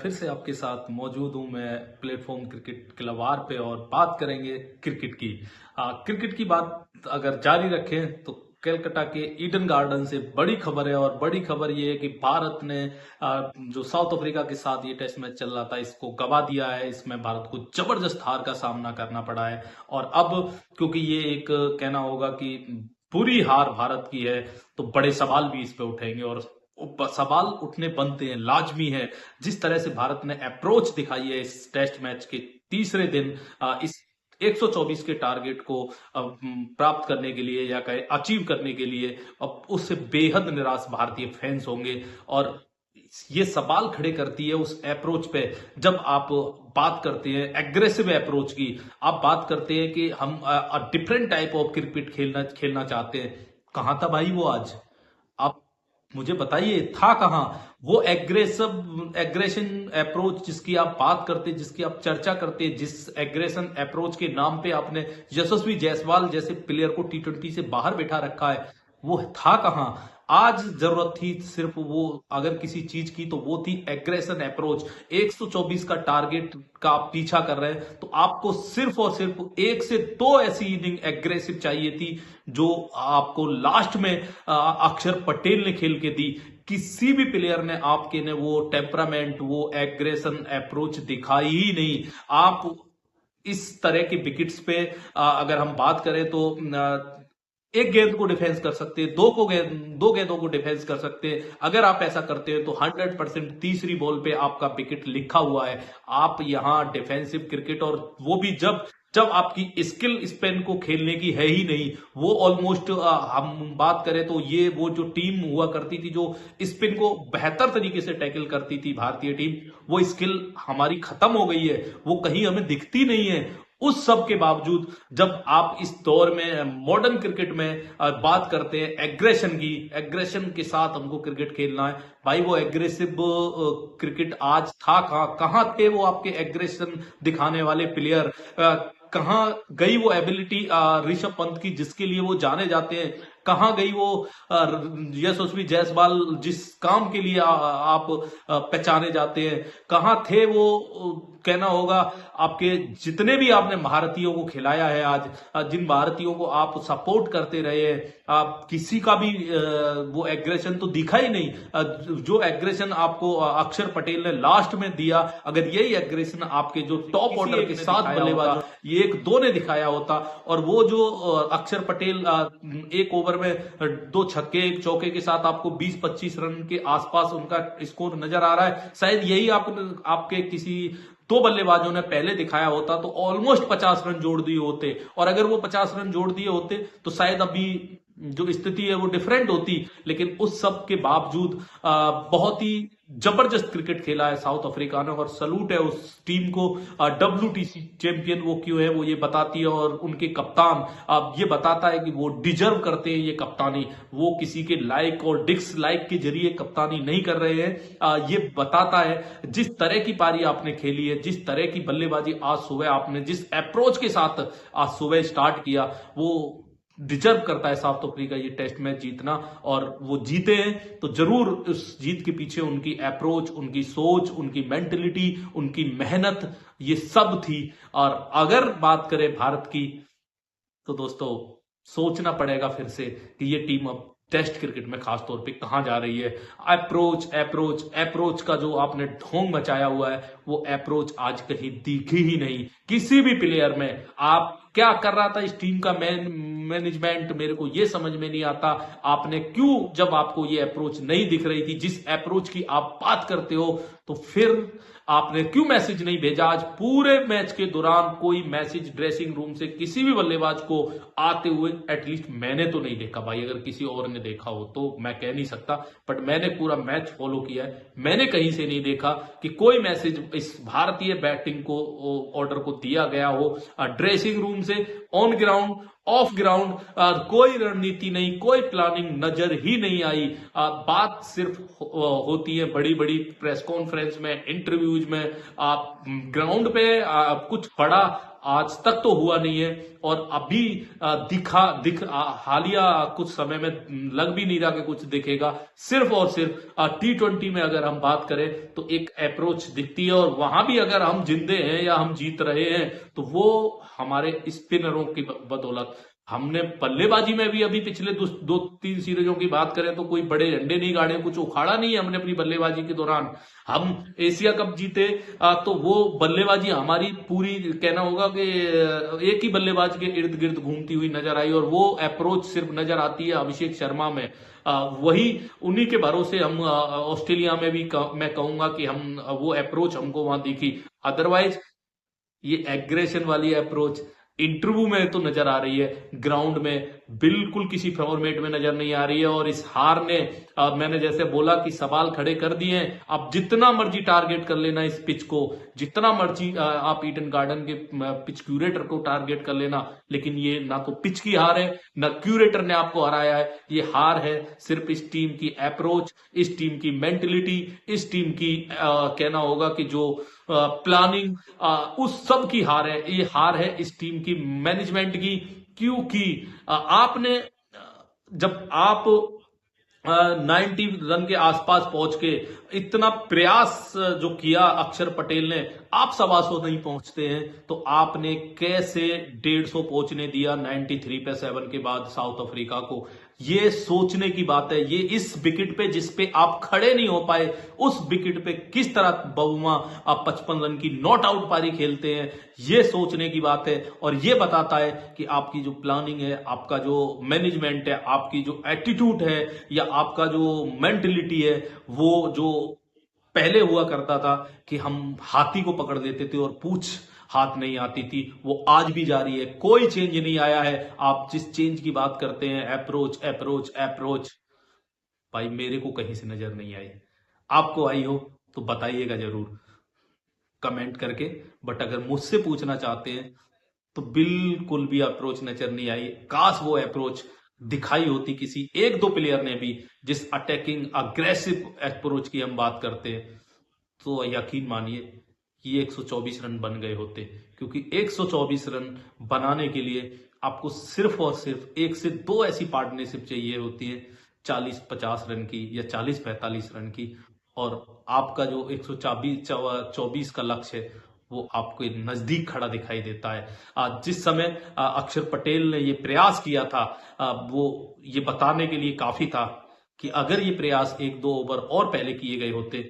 फिर से आपके साथ मौजूद हूं मैं प्लेटफॉर्म क्रिकेट क्लबार पे और बात करेंगे क्रिकेट की। क्रिकेट की बात अगर जारी रखें तो कलकत्ता के ईडन गार्डन से बड़ी खबर है, और बड़ी खबर ये है कि भारत ने जो साउथ अफ्रीका के साथ ये टेस्ट मैच चल रहा था इसको गवा दिया है। इसमें भारत को जबरदस्त हार का सामना करना पड़ा है, और अब क्योंकि ये एक कहना होगा कि बुरी हार भारत की है, तो बड़े सवाल भी इस पे उठेंगे, और सवाल उठने बनते हैं, लाजमी है। जिस तरह से भारत ने अप्रोच दिखाई है इस टेस्ट मैच के तीसरे दिन, इस 124 के टारगेट को प्राप्त करने के लिए या कहे अचीव करने के लिए, अब उससे बेहद निराश भारतीय फैंस होंगे। और ये सवाल खड़े करती है उस अप्रोच पे, जब आप बात करते हैं एग्रेसिव अप्रोच की, आप बात करते हैं कि हम डिफरेंट टाइप ऑफ क्रिकेट खेलना चाहते हैं। कहां था भाई वो आज? आप मुझे बताइए, था कहां वो एग्रेशन अप्रोच जिसकी आप बात करते, जिसकी आप चर्चा करते, जिस एग्रेशन अप्रोच के नाम पे आपने यशस्वी जायसवाल जैसे प्लेयर को टी20 से बाहर बैठा रखा है, वो था कहां? आज जरूरत थी सिर्फ वो, अगर किसी चीज की तो वो थी एग्रेशन अप्रोच। 124 का टारगेट का आप पीछा कर रहे हैं तो आपको सिर्फ और सिर्फ एक से दो ऐसी इनिंग एग्रेसिव चाहिए थी जो आपको लास्ट में अक्षर पटेल ने खेल के दी। किसी भी प्लेयर ने आपके ने वो टेम्परामेंट, वो एग्रेशन अप्रोच दिखाई ही नहीं। आप इस तरह के विकेट्स पे अगर हम बात करें तो एक गेंद को डिफेंस कर सकते हैं, दो गेंदों को डिफेंस कर सकते हैं। अगर आप ऐसा करते हैं तो 100% तीसरी बॉल पे आपका विकेट लिखा हुआ है। आप यहां डिफेंसिव क्रिकेट, और वो भी जब जब आपकी स्किल स्पेन को खेलने की है ही नहीं। वो ऑलमोस्ट हम बात करें तो ये वो जो टीम हुआ करती थी जो स्पिन को बेहतर तरीके से टैकल करती थी भारतीय टीम, वो स्किल हमारी खत्म हो गई है, वो कहीं हमें दिखती नहीं है। उस सब के बावजूद जब आप इस दौर में मॉडर्न क्रिकेट में बात करते हैं एग्रेशन की, एग्रेशन के साथ हमको क्रिकेट खेलना है, भाई वो एग्रेसिव क्रिकेट आज था कहां? कहां थे वो आपके एग्रेशन दिखाने वाले प्लेयर? कहां गई वो एबिलिटी ऋषभ पंत की जिसके लिए वो जाने जाते हैं? कहां गई वो यशस्वी जायसवाल जिस काम के लिए आप पहचाने जाते हैं? कहां थे वो कहना होगा आपके जितने भी आपने भारतीयों को खिलाया है आज, जिन भारतीयों को आप सपोर्ट करते रहे हैं, आप किसी का भी वो एग्रेशन तो दिखा ही नहीं। जो एग्रेशन आपको अक्षर पटेल ने लास्ट में दिया, अगर यही एग्रेशन आपके जो टॉप ऑर्डर के साथ बल्लेबाज ये एक दो ने दिखाया होता, और वो जो अक्षर पटेल एक ओवर में दो छक्के एक चौके के साथ आपको 20-25 रन के आसपास उनका स्कोर नजर आ रहा है, शायद यही आपके किसी दो बल्लेबाजों ने पहले दिखाया होता तो ऑलमोस्ट 50 रन जोड़ दिए होते। और अगर वो 50 रन जोड़ दिए होते तो शायद अभी जो स्थिति है वो डिफरेंट होती। लेकिन उस सब के बावजूद बहुत ही जबरदस्त क्रिकेट खेला है साउथ अफ्रीका ने, और सलूट है उस टीम को। WTC चैंपियन वो क्यों है वो ये बताती है, और उनके कप्तान ये बताता है कि वो डिजर्व करते हैं ये कप्तानी। वो किसी के लाइक और डिक्स लाइक के जरिए कप्तानी नहीं कर रहे हैं। ये बताता है जिस तरह की पारी आपने खेली है, जिस तरह की बल्लेबाजी आज सुबह आपने जिस अप्रोच के साथ आज सुबह स्टार्ट किया, वो डिजर्व करता है साउथ अफ्रीका ये टेस्ट मैच जीतना। और वो जीते हैं तो जरूर उस जीत के पीछे उनकी अप्रोच, उनकी सोच, उनकी मेंटलिटी, उनकी मेहनत, ये सब थी। और अगर बात करें भारत की तो दोस्तों सोचना पड़ेगा फिर से कि ये टीम अब टेस्ट क्रिकेट में खासतौर पे कहां जा रही है। अप्रोच अप्रोच अप्रोच का जो आपने ढोंग मचाया हुआ है, वो अप्रोच आज कहीं दिखी ही नहीं किसी भी प्लेयर में। आप क्या कर रहा था इस टीम का मैनेजमेंट, मेरे को ये समझ में नहीं आता। आपने क्यों, जब आपको ये अप्रोच नहीं दिख रही थी जिस अप्रोच की आप बात करते हो, तो फिर आपने क्यों मैसेज नहीं भेजा? आज पूरे मैच के दौरान कोई मैसेज ड्रेसिंग रूम से किसी भी बल्लेबाज को आते हुए एटलीस्ट मैंने तो नहीं देखा भाई। अगर किसी और ने देखा हो तो मैं कह नहीं सकता, बट मैंने पूरा मैच फॉलो किया है, मैंने कहीं से नहीं देखा कि कोई मैसेज इस भारतीय बैटिंग को ऑर्डर को दिया गया हो ड्रेसिंग रूम से। ऑन ग्राउंड ऑफ ग्राउंड कोई रणनीति नहीं, कोई प्लानिंग नजर ही नहीं आई। बात सिर्फ होती है बड़ी बड़ी प्रेस कॉन्फ्रेंस में, इंटरव्यूज में। आप ग्राउंड पे कुछ बड़ा आज तक तो हुआ नहीं है और अभी हालिया कुछ समय में लग भी नहीं रहा कि कुछ दिखेगा। सिर्फ और सिर्फ T20 में अगर हम बात करें तो एक अप्रोच दिखती है, और वहां भी अगर हम जिंदे हैं या हम जीत रहे हैं तो वो हमारे स्पिनरों की बदौलत। हमने बल्लेबाजी में भी अभी पिछले दो तीन सीरीजों की बात करें तो कोई बड़े झंडे नहीं गाड़े, कुछ उखाड़ा नहीं है हमने अपनी बल्लेबाजी के दौरान। हम एशिया कप जीते तो वो बल्लेबाजी हमारी पूरी कहना होगा कि एक ही बल्लेबाज के इर्द गिर्द घूमती हुई नजर आई, और वो अप्रोच सिर्फ नजर आती है अभिषेक शर्मा में। वही उन्हीं के भरोसे हम ऑस्ट्रेलिया में भी मैं कहूंगा कि हम वो अप्रोच हमको वहां दिखी। अदरवाइज ये एग्रेशन वाली अप्रोच इंटरव्यू में तो नजर आ रही है, ग्राउंड में बिल्कुल किसी फॉर्मेट में नजर नहीं आ रही है। और इस हार ने मैंने जैसे बोला कि सवाल खड़े कर दिए हैं। आप जितना मर्जी टारगेट कर लेना इस पिच को, जितना मर्जी आप ईडन गार्डन के पिच क्यूरेटर को टारगेट कर लेना, लेकिन ये ना तो पिच की हार है ना क्यूरेटर ने आपको हराया है। ये हार है सिर्फ इस टीम की अप्रोच, इस टीम की मेंटलिटी, इस टीम की कहना होगा कि जो प्लानिंग, उस सब की हार है। ये हार है इस टीम की मैनेजमेंट की, क्योंकि आपने जब आप 90 रन के आसपास पहुंच के इतना प्रयास जो किया अक्षर पटेल ने, आप 125 नहीं पहुंचते हैं तो आपने कैसे 150 पहुंचने दिया 93 पे 7 के बाद साउथ अफ्रीका को। ये सोचने की बात है। ये इस विकेट पे जिस पे आप खड़े नहीं हो पाए, उस विकेट पे किस तरह बबुआ आप 55 रन की नॉट आउट पारी खेलते हैं, ये सोचने की बात है। और ये बताता है कि आपकी जो प्लानिंग है, आपका जो मैनेजमेंट है, आपकी जो एटीट्यूड है या आपका जो मेंटलिटी है, वो जो पहले हुआ करता था कि हम हाथी को पकड़ लेते थे और पूछ हाथ नहीं आती थी, वो आज भी जारी है। कोई चेंज नहीं आया है। आप जिस चेंज की बात करते हैं, अप्रोच अप्रोच अप्रोच, भाई मेरे को कहीं से नजर नहीं आई। आपको आई हो तो बताइएगा जरूर कमेंट करके। बट अगर मुझसे पूछना चाहते हैं तो बिल्कुल भी अप्रोच नजर नहीं आई। काश वो अप्रोच दिखाई होती किसी एक दो प्लेयर ने भी, जिस अटैकिंग अग्रेसिव अप्रोच की हम बात करते हैं, तो यकीन मानिए ये 124 रन बन गए होते। क्योंकि 124 रन बनाने के लिए आपको सिर्फ और सिर्फ एक से दो ऐसी पार्टनरशिप चाहिए होती है, 40-50 रन की या 40-45 रन की। और आपका जो 124 का लक्ष्य है वो आपके नजदीक खड़ा दिखाई देता है। जिस समय अक्षर पटेल ने ये प्रयास किया था, वो ये बताने के लिए काफी था कि अगर ये प्रयास एक दो ओवर और पहले किए गए होते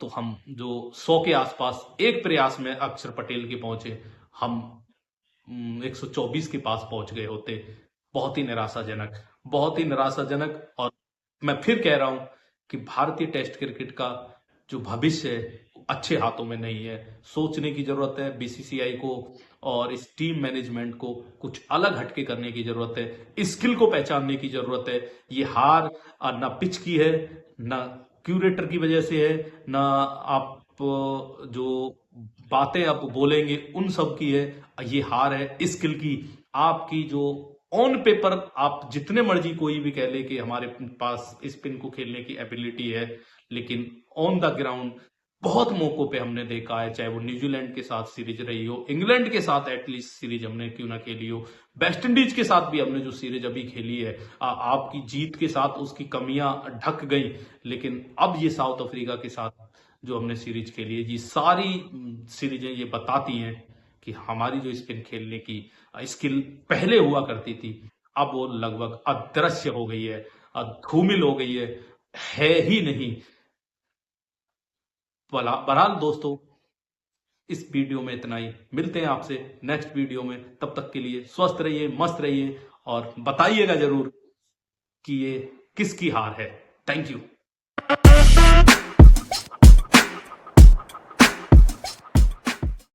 तो हम जो 100 के आसपास एक प्रयास में अक्षर पटेल के पहुंचे, हम 124 के पास पहुंच गए होते। बहुत ही निराशाजनक, बहुत ही निराशाजनक। और मैं फिर कह रहा हूं कि भारतीय टेस्ट क्रिकेट का जो भविष्य है अच्छे हाथों में नहीं है। सोचने की जरूरत है बीसीसीआई को, और इस टीम मैनेजमेंट को कुछ अलग हटके करने की जरूरत है, स्किल को पहचानने की जरूरत है। ये हार ना पिच की है, ना क्यूरेटर की वजह से है, ना आप जो बातें आप बोलेंगे उन सब की है। ये हार है स्किल की। आपकी जो ऑन पेपर आप जितने मर्जी कोई भी कह ले कि हमारे पास स्पिन को खेलने की एबिलिटी है, लेकिन ऑन द ग्राउंड बहुत मौकों पे हमने देखा है, चाहे वो न्यूजीलैंड के साथ सीरीज रही हो, इंग्लैंड के साथ एटलीस्ट सीरीज हमने क्यों ना खेली हो, वेस्ट इंडीज के साथ भी हमने जो सीरीज अभी खेली है, आपकी जीत के साथ उसकी कमियां ढक गई। लेकिन अब ये साउथ अफ्रीका के साथ जो हमने सीरीज खेली है, ये सारी सीरीजें ये बताती हैं कि हमारी जो स्पिन खेलने की स्किल पहले हुआ करती थी, अब वो लगभग अदृश्य हो गई है, धूमिल हो गई है ही नहीं। बहरहाल दोस्तों, इस वीडियो में इतना ही। मिलते हैं आपसे नेक्स्ट वीडियो में। तब तक के लिए स्वस्थ रहिए, मस्त रहिए, और बताइएगा जरूर कि ये किसकी हार है। Thank you.